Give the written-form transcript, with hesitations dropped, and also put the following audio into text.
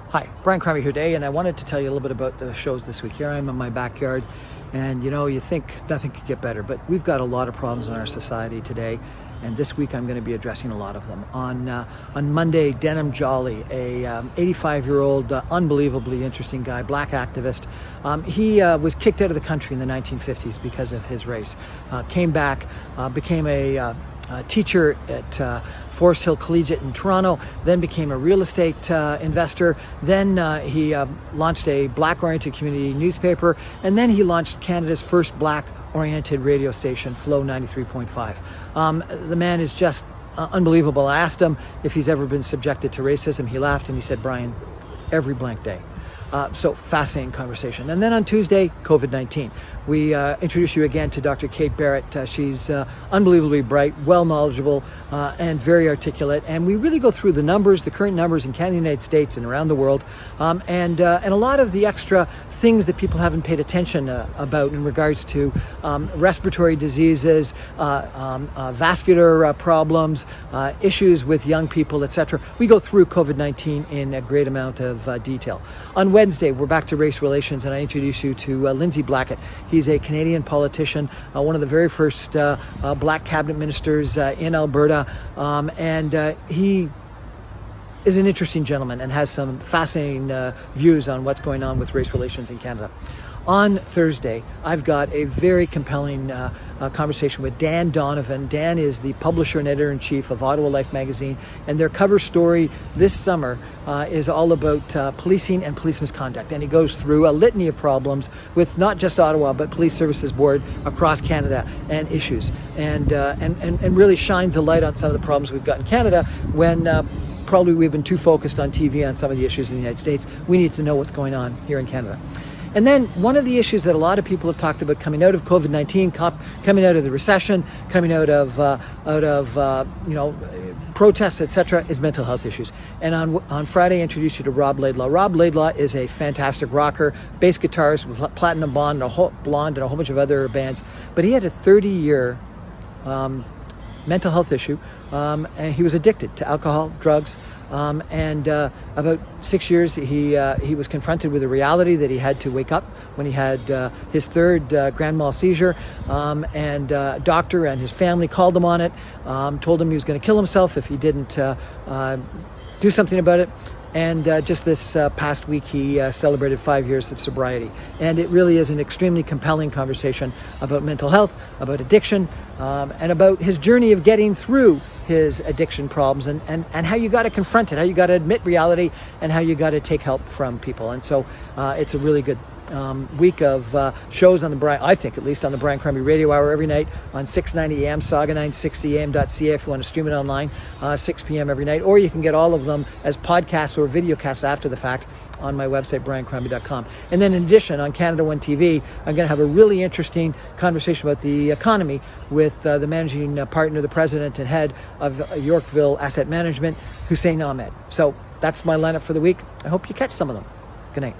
Hi, Brian Crombie here today, and I wanted to tell you a little bit about the shows this week. Here I am in my backyard, and you think nothing could get better, but we've got a lot of problems in our society today, and this week I'm going to be addressing a lot of them. On Monday, Denham Jolly, a 85-year-old, unbelievably interesting guy, black activist, he was kicked out of the country in the 1950s because of his race. Came back, became a teacher at Forest Hill Collegiate in Toronto, then became a real estate investor, then he launched a black-oriented community newspaper, and then he launched Canada's first black-oriented radio station, Flow 93.5. The man is just unbelievable. I asked him if he's ever been subjected to racism. He laughed and he said, "Brian, every blank day." So fascinating conversation. And then on Tuesday, COVID-19. We introduce you again to Dr. Kate Barrett. She's unbelievably bright, well knowledgeable, and very articulate. And we really go through the numbers, the current numbers in Canada, United States, and around the world, and a lot of the extra things that people haven't paid attention about in regards to respiratory diseases, vascular problems, issues with young people, etc. We go through COVID-19 in a great amount of detail. On Wednesday, we're back to race relations, and I introduce you to Lindsay Blackett. He's a Canadian politician, one of the very first black cabinet ministers in Alberta, and he is an interesting gentleman and has some fascinating views on what's going on with race relations in Canada. On Thursday, I've got a very compelling conversation with Dan Donovan. Dan is the publisher and editor-in-chief of Ottawa Life magazine, and their cover story this summer is all about policing and police misconduct. And he goes through a litany of problems with not just Ottawa, but Police Services Board across Canada and issues, and really shines a light on some of the problems we've got in Canada when probably we've been too focused on TV on some of the issues in the United States. We need to know what's going on here in Canada. And then one of the issues that a lot of people have talked about coming out of COVID-19, coming out of the recession, coming out of protests, etc., is mental health issues. And on Friday, I introduced you to Rob Laidlaw. Rob Laidlaw is a fantastic rocker, bass guitarist with Platinum Blonde and a whole bunch of other bands. But he had a 30-year mental health issue, and he was addicted to alcohol, drugs. And about 6 years, he was confronted with the reality that he had to wake up when he had his third grand mal seizure, and a doctor and his family called him on it, told him he was going to kill himself if he didn't do something about it. And just this past week, he celebrated 5 years of sobriety. And it really is an extremely compelling conversation about mental health, about addiction, and about his journey of getting through his addiction problems, and how you got to confront it, how you got to admit reality, and how you got to take help from people. And so it's a really good week of shows on the I think at least on the Brian Crombie Radio Hour every night on 690 AM, Saga 960 AM.ca if you want to stream it online, 6 p.m. every night, or you can get all of them as podcasts or videocasts after the fact on my website, briancrombie.com. And then in addition, on Canada One TV, I'm going to have a really interesting conversation about the economy with the managing partner, the president and head of Yorkville Asset Management, Hussein Ahmed. So that's my lineup for the week. I hope you catch some of them. Good night.